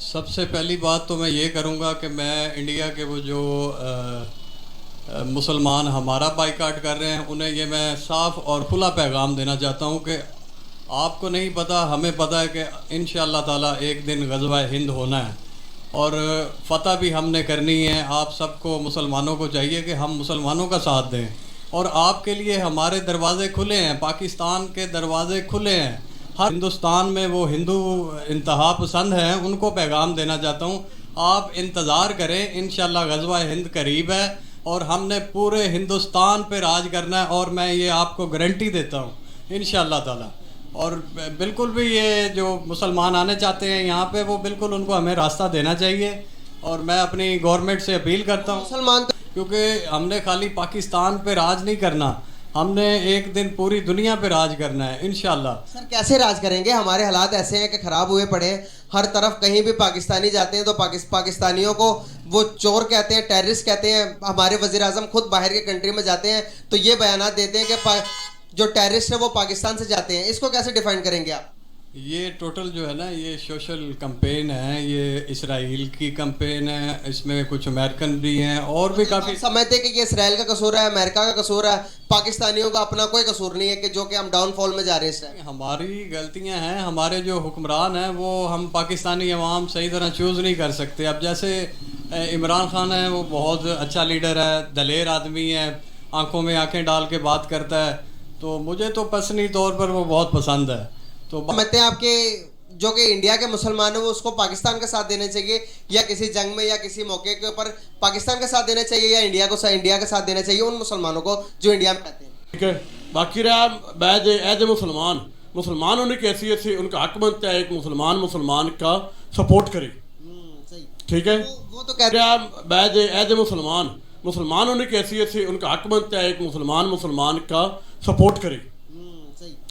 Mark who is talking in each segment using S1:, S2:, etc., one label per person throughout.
S1: सबसे पहली बात तो मैं ये करूँगा कि मैं इंडिया के वो जो मुसलमान हमारा बाइकाट कर रहे हैं उन्हें ये मैं साफ़ और खुला पैगाम देना चाहता हूँ कि आपको नहीं पता, हमें पता है कि इंशाअल्लाह ताला एक दिन ग़ज़वा हिंद होना है और फ़तह भी हमने करनी है। आप सबको मुसलमानों को चाहिए कि हम मुसलमानों का साथ दें और आपके लिए हमारे दरवाज़े खुले हैं, पाकिस्तान के दरवाज़े खुले हैं। हर हिंदुस्तान में वो हिंदू इंतहा पसंद हैं, उनको पैगाम देना चाहता हूँ, आप इंतज़ार करें, इंशाअल्लाह ग़ज़वा हिंद करीब है और हमने पूरे हिंदुस्तान पे राज करना है और मैं ये आपको गारंटी देता हूँ इंशाअल्लाह ताला। और बिल्कुल भी ये जो मुसलमान आने चाहते हैं यहाँ पे, वो बिल्कुल उनको हमें रास्ता देना चाहिए और मैं अपनी गवर्नमेंट से अपील करता हूँ
S2: मुसलमान
S1: क्योंकि हमने खाली पाकिस्तान पे राज नहीं करना, हमने एक दिन पूरी दुनिया पे राज करना है इंशाअल्लाह।
S2: सर कैसे राज करेंगे? हमारे हालात ऐसे हैं कि ख़राब हुए पड़े हैं। हर तरफ कहीं भी पाकिस्तानी जाते हैं तो पाकिस्तानियों को वो चोर कहते हैं, टेररिस्ट कहते हैं। हमारे वज़ीर आज़म खुद बाहर के कंट्री में जाते हैं तो ये बयान देते हैं कि जो टेररिस्ट है वो पाकिस्तान से जाते हैं। इसको कैसे डिफाइन करेंगे आप?
S1: ये टोटल जो है ना, ये सोशल कैंपेन है, ये इसराइल की कैंपेन है, इसमें कुछ अमेरिकन भी हैं और भी काफ़ी
S2: समझते हैं कि ये इसराइल का कसूर है, अमेरिका का कसूर है, पाकिस्तानियों का अपना कोई कसूर नहीं है कि जो कि हम डाउनफॉल में जा रहे हैं।
S1: हमारी गलतियां हैं, हमारे जो हुक्मरान हैं वो हम पाकिस्तानी अवाम सही तरह चूज़ नहीं कर सकते। अब जैसे इमरान खान है, वो बहुत अच्छा लीडर है, दलेर आदमी है, आंखों में आंखें डाल के बात करता है, तो मुझे तो पर्सनली तौर पर वो बहुत पसंद है। तो
S2: समझते हैं आपके जो कि इंडिया के मुसलमान हैं वो उसको पाकिस्तान का साथ देना चाहिए या किसी जंग में या किसी मौके के ऊपर पाकिस्तान का साथ देना चाहिए या इंडिया का साथ देना चाहिए उन मुसलमानों को जो इंडिया में रहते हैं?
S3: ठीक है, बाकी रहा एज ए मुसलमान होने की हैसियत से उनका हक बनता है एक मुसलमान का सपोर्ट करे। ठीक है,
S2: वो तो कह रहे हैं
S3: एज ए मुसलमान होने की हैसियत से उनका हक बनता है एक मुसलमान का सपोर्ट करे।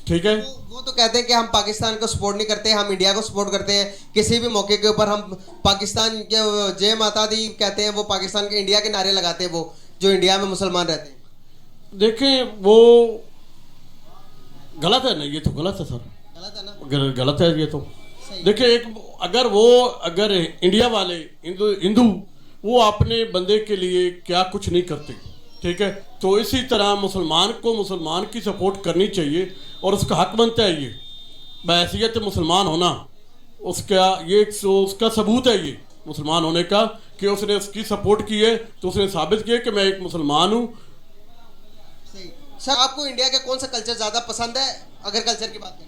S3: ठीक है,
S2: वो तो कहते हैं कि हम पाकिस्तान को सपोर्ट नहीं करते, हम इंडिया को सपोर्ट करते हैं। किसी भी मौके के ऊपर हम पाकिस्तान के जय माता दी कहते हैं, वो पाकिस्तान के इंडिया के नारे लगाते हैं, वो जो इंडिया में मुसलमान रहते हैं।
S3: देखें वो गलत है ना, ये तो गलत है सर,
S2: गलत है ना?
S3: गलत है ये तो। देखिए अगर इंडिया वाले हिंदू वो अपने बंदे के लिए क्या कुछ नहीं करते, ठीक है, तो इसी तरह मुसलमान की सपोर्ट करनी चाहिए और उसका हक बनता है ये बहैसियत मुसलमान होना, उसका सबूत है ये मुसलमान होने का कि उसने उसकी सपोर्ट की है, तो उसने साबित किया कि मैं एक मुसलमान हूँ।
S2: सर आपको इंडिया का कौन सा कल्चर ज़्यादा पसंद है? अगर कल्चर की बात करें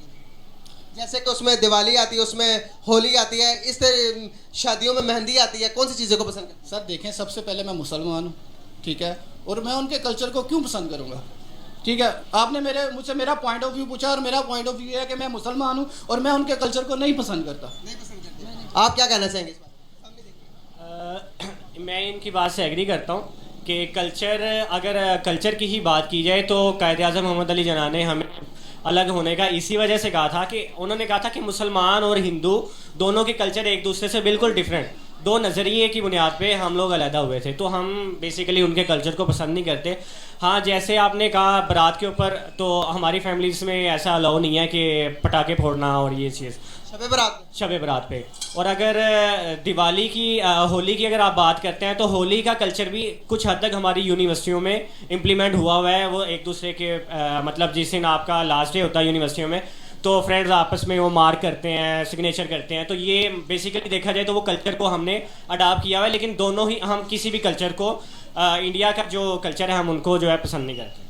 S2: जैसे कि उसमें दिवाली आती है, उसमें होली आती है, इस तरह शादियों में मेहंदी आती है, कौन सी चीज़ों को पसंद करते हैं?
S4: सर देखें, सबसे पहले मैं मुसलमान हूँ, ठीक है, और मैं उनके कल्चर को क्यों पसंद करूँगा? ठीक है, आपने मुझसे मेरा पॉइंट ऑफ व्यू पूछा और मेरा पॉइंट ऑफ व्यू है कि मैं मुसलमान हूँ और मैं उनके कल्चर को नहीं पसंद करता।
S2: आप क्या कहना चाहेंगे इस
S5: बात? मैं इनकी बात से एग्री करता हूँ कि अगर कल्चर की ही बात की जाए तो कायद आज़म मोहम्मद अली जिन्ना ने हमें अलग होने का इसी वजह से कहा था कि उन्होंने कहा था कि मुसलमान और हिंदू दोनों के कल्चर एक दूसरे से बिल्कुल डिफरेंट, दो नज़रिए की बुनियाद पे हम लोग अलहदा हुए थे, तो हम बेसिकली उनके कल्चर को पसंद नहीं करते। हाँ, जैसे आपने कहा बारात के ऊपर, तो हमारी फैमिलीज़ में ऐसा अलाउ नहीं है कि पटाखे फोड़ना और ये चीज़ शब बारात पे। और अगर दिवाली की होली की अगर आप बात करते हैं तो होली का कल्चर भी कुछ हद तक हमारी यूनिवर्सिटियों में इम्प्लीमेंट हुआ है। वो एक दूसरे के मतलब जिस दिन आपका लास्ट डे होता है यूनिवर्सिटियों में, तो फ्रेंड्स आपस में वो मार्क करते हैं, सिग्नेचर करते हैं, तो ये बेसिकली देखा जाए तो वो कल्चर को हमने अडाप्ट किया हुआ है। लेकिन दोनों ही, हम किसी भी कल्चर को इंडिया का जो कल्चर है हम उनको जो है पसंद नहीं करते।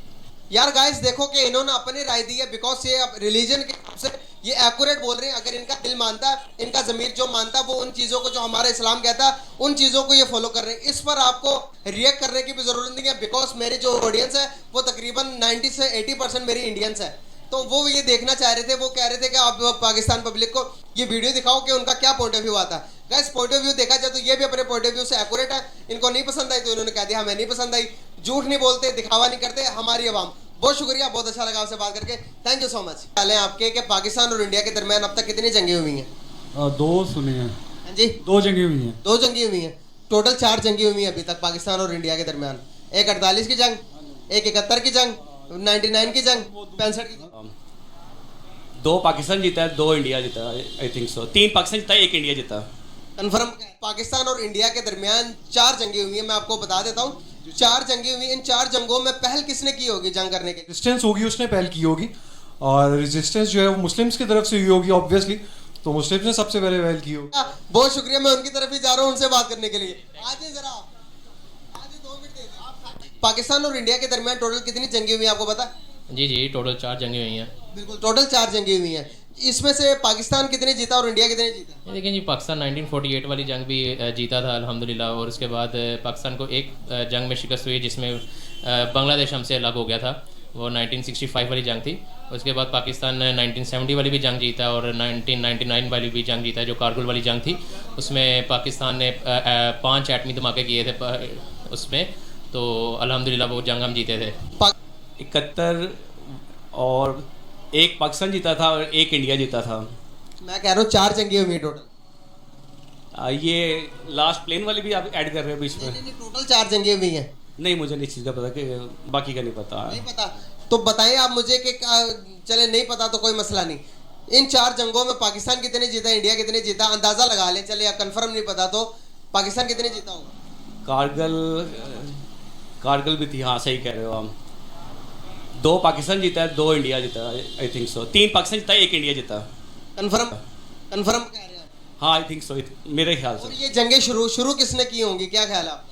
S2: यार गाइस देखो कि इन्होंने अपनी राय दी है, बिकॉज ये रिलीजन के हिसाब से ये एक्यूरेट बोल रहे हैं। अगर इनका दिल मानता, इनका ज़मीर जो मानता, वो उन चीज़ों को जो हमारा इस्लाम कहता है उन चीज़ों को ये फॉलो कर रहे हैं। इस पर आपको रिएक्ट करने की भी ज़रूरत नहीं है, बिकॉज मेरी जो ऑडियंस है वो तकरीबन 90 से 80% मेरी इंडियंस है, तो वो ये देखना चाह रहे थे, वो कह रहे थे कि आप पाकिस्तान पब्लिक को ये वीडियो दिखाओ कि उनका क्या पॉइंट ऑफ व्यू आता है। गाइस पॉइंट ऑफ व्यू देखा जाए तो ये भी अपने पॉइंट ऑफ व्यू से एक्यूरेट है। इनको नहीं पसंद आई तो इन्होंने कह दिया हमें नहीं पसंद आई, झूठ नहीं बोलते, दिखावा नहीं करते हमारी आवाम। बहुत शुक्रिया, बहुत अच्छा लगा आपसे बात करके, थैंक यू सो मच। पहले आपके कि पाकिस्तान और इंडिया के दरमियान अब तक कितनी जंगें हुई हैं?
S6: 2 सुनी हैं।
S2: हाँ जी,
S6: 2 जंगें हुई हैं।
S2: 2 जंगें हुई हैं, टोटल 4 जंगें हुई हैं अभी तक पाकिस्तान और इंडिया के दरमियान। एक 48 की जंग, एक 71 की जंग, 99 की जंग, 65 की जंग।
S7: 2 पाकिस्तान जीता है, 2 इंडिया जीता है, आई थिंक सो। 3 पाकिस्तान जीता है, 1 इंडिया जीता है।
S2: कन्फर्म पाकिस्तान और इंडिया के दरमियान 4 जंगें हुई हैं, मैं आपको बता देता हूँ 4 जंगें हुई। इन 4 जंगों में पहल किसने की होगी जंग करने के?
S7: रेजिस्टेंस होगी, उसने पहल की होगी, और रेजिस्टेंस जो है वो मुस्लिम्स की तरफ से हुई होगी ऑब्वियसली, तो मुस्लिम्स ने सबसे पहले पहल की होगी।
S2: बहुत शुक्रिया, मैं उनकी तरफ ही जा रहा हूँ उनसे बात करने के लिए। आजे जरा, आजे 2 मिनट दे दे। पाकिस्तान और इंडिया के दरमियान टोटल कितनी जंगें हुई हैं आपको पता?
S8: जी टोटल 4 जंगें हुई हैं।
S2: बिल्कुल, टोटल 4 जंगें हुई हैं। इसमें से पाकिस्तान कितने जीता और इंडिया कितने जीता?
S8: ये देखें जी, पाकिस्तान 1948 वाली जंग भी जीता था अल्हम्दुलिल्लाह, और उसके बाद पाकिस्तान को एक जंग में शिकस्त हुई जिसमें बांग्लादेश हमसे अलग हो गया था, वो 1965 वाली जंग थी। उसके बाद पाकिस्तान ने 1970 वाली भी जंग जीता और 1999 वाली भी जंग जीता, जो कारगिल वाली जंग थी। उसमें पाकिस्तान ने 5 एटमी धमाके किए थे उसमें, तो अल्हम्दुलिल्लाह वो जंग हम जीते थे।
S9: 71 और एक पाकिस्तान जीता था और एक इंडिया जीता था।
S2: मैं कह रहा हूँ 4 जंगें हुई टोटल।
S9: ये लास्ट प्लेन वाली भी आप ऐड कर रहे हो बीच में?
S2: नहीं, टोटल 4 जंगें हुई हैं।
S9: नहीं, मुझे नहीं चीज़ का पता, कि बाकी का नहीं पता।
S2: नहीं पता तो बताएं आप मुझे कि चले नहीं पता तो कोई मसला नहीं। इन 4 जंगों में पाकिस्तान कितने जीता, इंडिया कितने जीता, अंदाजा लगा लें। चले या कंफर्म नहीं पता तो पाकिस्तान कितने जीता होगा?
S9: कारगिल भी थी, हाँ सही कह रहे हो आप। 2 पाकिस्तान जीता है, 2 इंडिया जीता है, आई थिंक सो। 3 पाकिस्तान जीता है, 1 इंडिया जीता।
S2: कंफर्म कह रहे हैं?
S9: हाँ आई थिंक सो, मेरे ख्याल
S2: और
S9: से।
S2: ये जंगें शुरू किसने की होंगी, क्या ख्याल है आपका?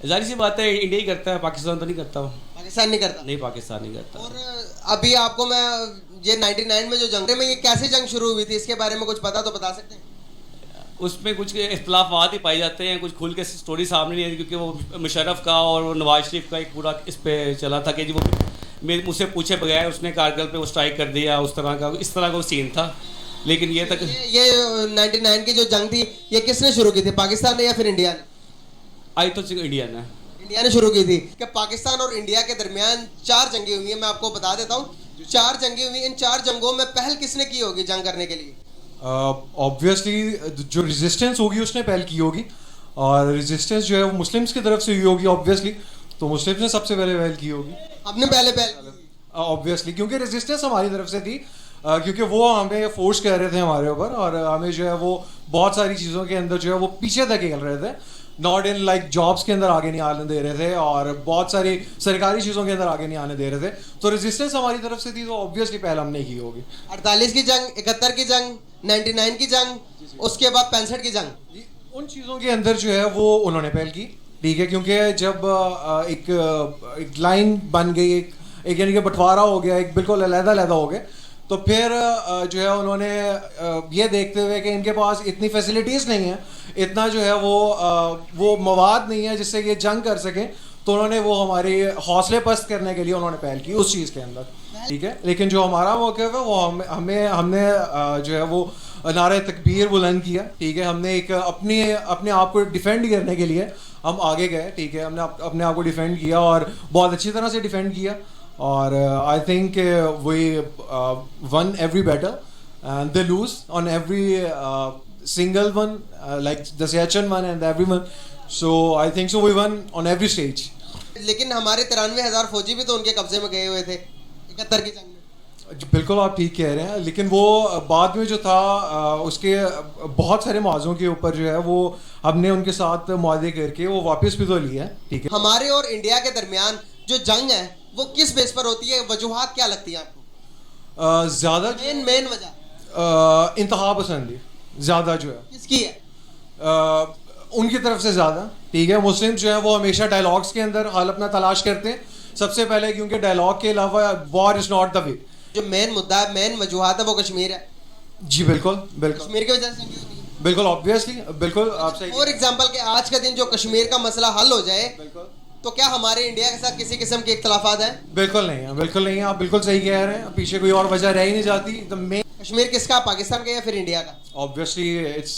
S9: जाहिर सी बात है इंडिया ही करता है, पाकिस्तान तो नहीं करता।
S2: पाकिस्तान नहीं करता?
S9: नहीं, पाकिस्तान नहीं करता।
S2: और अभी आपको मैं ये 99 में जो जंग में ये कैसे जंग शुरू हुई थी इसके बारे में कुछ पता तो बता सकते हैं?
S9: उसमें कुछ इख्तलाफात ही पाए जाते हैं, कुछ खुल के स्टोरी सामने नहीं है, क्योंकि वो मुशर्रफ का और वो नवाज शरीफ का एक पूरा इस पे चला था कि जी वो मुझसे पूछे बगैर उसने कारगिल पे वो स्ट्राइक कर दिया, इस तरह का वो सीन था। लेकिन ये तक
S2: ये 99 की जो जंग थी ये किसने शुरू की थी, पाकिस्तान ने या फिर इंडिया ने?
S9: आई तो इंडिया ने
S2: शुरू की थी। कि पाकिस्तान और इंडिया के दरमियान 4 जंगें हुई हैं, मैं आपको बता देता हूँ 4 जंगें हुई। इन 4 जंगों में पहल किसने की होगी जंग करने के लिए?
S7: ऑब्वियसली जो रेजिस्टेंस होगी उसने पहल की होगी, और रेजिस्टेंस जो है वो मुस्लिम्स की तरफ से हुई होगी ऑब्वियसली, तो मुस्लिम्स ने सबसे पहले पहल की होगी।
S2: आपने पहल
S7: ऑब्वियसली, क्योंकि रेजिस्टेंस हमारी तरफ से थी, क्योंकि वो हमें फोर्स कर रहे थे हमारे ऊपर, और हमें जो है वो बहुत सारी चीज़ों के अंदर जो है वो पीछे धकेल रहे थे, नॉट इन लाइक जॉब्स के अंदर आगे नहीं आने दे रहे थे, और बहुत सारी सरकारी चीज़ों के अंदर आगे नहीं आने दे रहे थे। तो रेजिस्टेंस हमारी तरफ से थी, तो ऑब्वियसली पहल हमने की होगी।
S2: 48 की जंग, 71 की जंग, 99 की जंग, उसके बाद 65 की जंग,
S7: उन चीज़ों के अंदर जो है वो उन्होंने पहल की, ठीक है। क्योंकि जब एक लाइन बन गई, एक यानी कि बंटवारा हो गया, एक बिल्कुल अलग हो गए, तो फिर जो है उन्होंने ये देखते हुए कि इनके पास इतनी फैसिलिटीज़ नहीं है, इतना जो है वो मवाद नहीं है जिससे ये जंग कर सकें, तो उन्होंने वो हमारे हौसले पस्त करने के लिए उन्होंने पहल की उस चीज़ के अंदर, ठीक है। लेकिन जो हमारा मौक़िफ़ है वो हमने जो है वो नारे तकबीर बुलंद किया, ठीक है। हमने एक अपने आप को डिफेंड करने के लिए हम आगे गए, ठीक है। हमने अपने आप को डिफेंड किया और बहुत अच्छी तरह से डिफेंड किया, और I think we won every battle and they lose on every single one, like the Siachen one and everyone. So I think so we won on every stage.
S2: लेकिन हमारे 93,000 फौजी भी तो उनके कब्जे में गए हुए थे 71 की जंग में।
S7: बिल्कुल आप ठीक कह रहे हैं, लेकिन वो बाद में जो था उसके बहुत सारे मुआवज़ों के ऊपर जो है वो हमने उनके साथ मुआहदे करके वो वापस भी तो लिया है, ठीक है।
S2: हमारे और इंडिया के दरमियान जो जंग है वो किस बेस पर होती है, वजूहात क्या लगती है आपको?
S7: ज़्यादा
S2: मेन वजह
S7: इंतहा पसंदी ज़्यादा जो है
S2: किसकी है?
S7: उनकी तरफ से ज़्यादा, ठीक है। मुस्लिम जो है वो हमेशा डायलॉग्स के अंदर हाल अपना तलाश करते हैं सबसे पहले, क्योंकि डायलॉग के अलावा war is not the way.
S2: जो मेन मुद्दा है, मेन वजूहात है वो कश्मीर है।
S7: जी बिल्कुल
S2: कश्मीर की वजह से जंग होती है।
S7: बिल्कुल ऑब्वियसली, बिल्कुल आप सही।
S2: फॉर एग्जांपल के आज का दिन जो कश्मीर का मसला हल हो जाए, तो क्या हमारे इंडिया के साथ किसी किस्म के इख्तलाफात हैं?
S7: बिल्कुल नहीं है, बिल्कुल नहीं है, आप बिल्कुल सही कह रहे हैं। पीछे कोई और वजह रह ही नहीं जाती। द मेन
S2: कश्मीर किसका, पाकिस्तान का या फिर इंडिया का?
S7: Obviously it's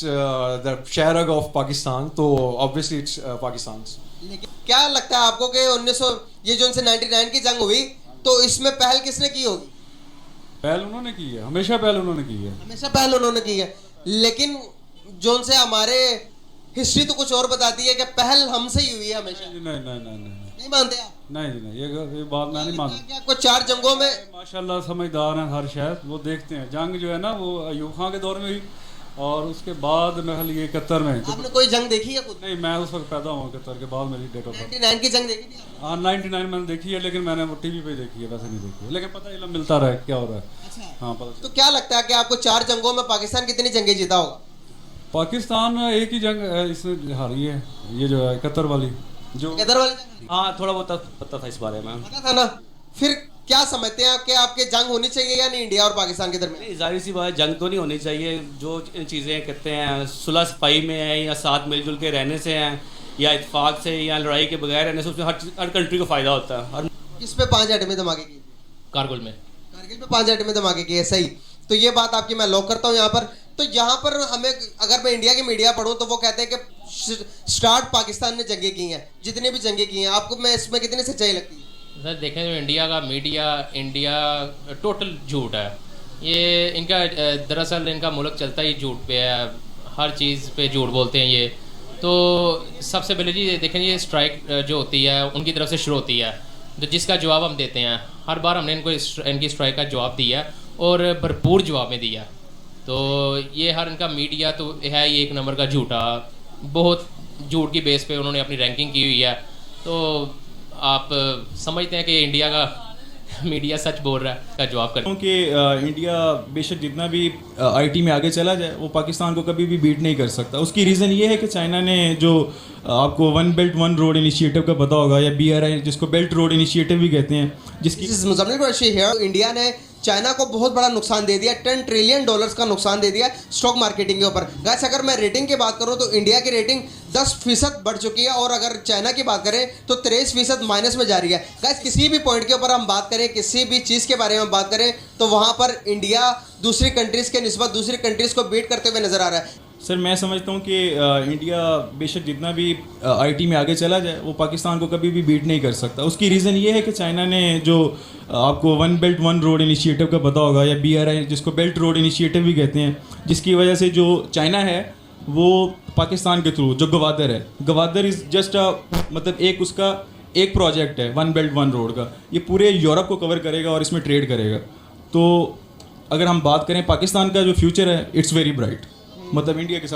S7: the share of Pakistan, तो ऑब्वियसली इट्स पाकिस्तान।
S2: लेकिन क्या लगता है आपको कि 1900 ये जो उनसे 99 की जंग हुई, तो इसमें पहल किसने की होगी?
S6: पहल उन्होंने की है, हमेशा पहल उन्होंने की है।
S2: हमेशा पहल उन्होंने की है, लेकिन जो उनसे हमारे हिस्ट्री तो कुछ और बताती है कि पहल हमसे ही हुई है हमेशा। नहीं मानते आप?
S6: नहीं, ये बात मैं नहीं मानता।
S2: क्या कुछ 4 जंगों में
S6: माशाल्लाह समझदार हैं हर शायद, वो देखते हैं। जंग जो है ना वो अयूब खान के दौर में हुई, और उसके बाद मैं खाली ये 71 में
S2: आपने कोई जंग देखी है खुद?
S6: नहीं, मैं उस वक्त पैदा हुआ 71 के बाद मेरी डेट ऑफ बर्थ।
S2: 99 की जंग देखी थी आपने?
S6: हाँ 99 मैंने देखी है, लेकिन मैंने वो टीवी पे देखी है, वैसे नहीं देखी है, लेकिन पता इल्म मिलता रहा है क्या हो रहा है।
S2: अच्छा।
S6: हाँ पता।
S2: तो क्या लगता है कि आपको 4 जंगों में पाकिस्तान कितनी जंगें जीता होगा?
S6: पाकिस्तान एक ही जंग इसमें हारी है, ये जो है 71 वाली जो।
S2: कैदर वाली जंग
S9: हाँ थोड़ा बहुत पता था इस बारे में।
S2: पता था ना? फिर क्या समझते हैं कि आपके जंग होनी चाहिए या नहीं इंडिया और पाकिस्तान के दरमियान?
S9: नहीं, जाहिर सी बात है, जंग तो नहीं होनी चाहिए। जो चीज़ें कहते हैं सुलह सफाई में है या साथ मिलजुल के रहने से हैं या इत्तेफाक से या लड़ाई के बगैर रहने से, उसमें हर कंट्री को फ़ायदा होता है।
S2: किस पे 5 एटमी धमाके किए?
S8: कारगिल में।
S2: कारगिल पे 5 एटमी धमाके किए, सही। तो ये बात आपकी मैं लॉक करता हूँ यहाँ पर। तो यहाँ पर हमें अगर मैं इंडिया की मीडिया पढ़ूँ तो वो कहते हैं कि स्टार्ट पाकिस्तान ने जंगें की हैं, जितनी भी जंगें की हैं। आपको मैं इसमें कितनी सच्चाई लगती है?
S8: सर देखें तो इंडिया का मीडिया, इंडिया टोटल झूठ है ये इनका। दरअसल इनका मुल्क चलता ही झूठ पे है, हर चीज़ पे झूठ बोलते हैं ये। तो सबसे पहले जी देखें, ये स्ट्राइक जो होती है उनकी तरफ से शुरू होती है, तो जिसका जवाब हम देते हैं। हर बार हमने इनकी स्ट्राइक का जवाब दिया और भरपूर जवाब में दिया। तो ये हर इनका मीडिया तो है ये एक नंबर का झूठा, बहुत झूठ की बेस पे उन्होंने अपनी रैंकिंग की हुई है। तो आप समझते हैं कि इंडिया का मीडिया सच बोल रहा है का जवाब कर।
S10: क्योंकि इंडिया बेशक जितना भी आईटी में आगे चला जाए वो पाकिस्तान को कभी भी बीट नहीं कर सकता। उसकी रीज़न ये है कि चाइना ने जो आपको one belt one road initiative का पता होगा, या BRI जिसको बेल्ट रोड इनिशिएटिव भी कहते हैं, जिसकी
S2: इंडिया ने चाइना को बहुत बड़ा नुकसान दे दिया, $10 ट्रिलियन का नुकसान दे दिया स्टॉक मार्केटिंग के ऊपर। गाइस अगर मैं रेटिंग की बात करूं तो इंडिया की रेटिंग 10% बढ़ चुकी है, और अगर चाइना की बात करें तो 23% माइनस में जा रही है। गाइस किसी भी पॉइंट के ऊपर हम बात करें, किसी भी चीज़ के बारे में बात करें, तो वहाँ पर इंडिया दूसरी कंट्रीज़ के निस्बत दूसरी कंट्रीज़ को बीट करते हुए नजर आ रहा है।
S10: सर मैं समझता हूँ कि इंडिया बेशक जितना भी आईटी में आगे चला जाए वो पाकिस्तान को कभी भी बीट नहीं कर सकता। उसकी रीज़न ये है कि चाइना ने जो आपको one belt one road initiative का पता होगा, या BRI जिसको बेल्ट रोड इनिशिएटिव भी कहते हैं, जिसकी वजह से जो चाइना है वो पाकिस्तान के थ्रू जो गवादर है, गवादर इज़ जस्ट मतलब एक उसका एक प्रोजेक्ट है वन बेल्ट वन रोड का, ये पूरे यूरोप को कवर करेगा और इसमें ट्रेड करेगा। तो अगर हम बात करें पाकिस्तान का जो फ्यूचर है इट्स वेरी ब्राइट, मतलब इंडिया के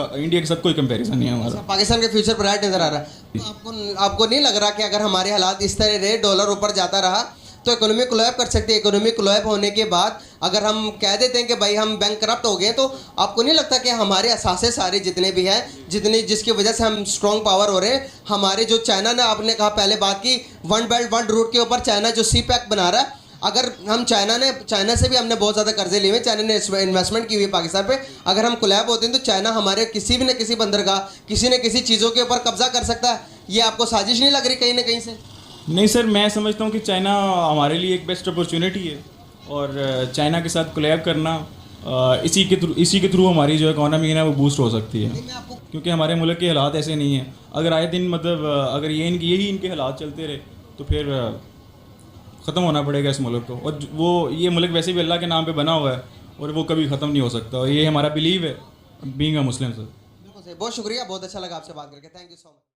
S10: साथ कोई कंपैरिजन नहीं है हमारा।
S2: पाकिस्तान के फ्यूचर ब्राइट नजर आ रहा है। तो आपको नहीं लग रहा कि अगर हमारे हालात इस तरह रहे, डॉलर ऊपर जाता रहा तो इकोनॉमी कोलैप कर सकती है? इकोनॉमी कोलैप होने के बाद अगर हम कह देते हैं कि भाई हम बैंक करप्ट हो गए, तो आपको नहीं लगता कि हमारे असासे सारे जितने भी हैं, जिसकी वजह से हम स्ट्रॉन्ग पावर हो रहे हैं, हमारे जो चाइना ने आपने कहा पहले बात की वन बेल्ट वन रोड के ऊपर चाइना जो CPEC बना रहा है, अगर हम चाइना से भी हमने बहुत ज़्यादा कर्जे लिए हुए, चाइना ने इन्वेस्टमेंट की हुई है पाकिस्तान पे, अगर हम कोलैब होते हैं तो चाइना हमारे किसी भी न किसी बंदरगाह, किसी न किसी चीज़ों के ऊपर कब्जा कर सकता है। ये आपको साजिश नहीं लग रही कहीं ना कहीं से?
S10: नहीं सर, मैं समझता हूँ कि चाइना हमारे लिए एक बेस्ट अपॉर्चुनिटी है, और चाइना के साथ कोलैब करना इसी के थ्रू हमारी जो इकोनॉमी है ना वो बूस्ट हो सकती है, क्योंकि हमारे मुल्क के हालात ऐसे नहीं हैं। अगर आए दिन मतलब अगर यही इनके हालात चलते रहे तो फिर ख़त्म होना पड़ेगा इस मुल्क को। और वो ये मुल्क वैसे भी अल्लाह के नाम पे बना हुआ है और वो कभी ख़त्म नहीं हो सकता, और ये हमारा बिलीव है बीइंग अ मुस्लिम। सर
S2: बिल्कुल सही, बहुत शुक्रिया, बहुत अच्छा लगा आपसे बात करके, थैंक यू सो मच।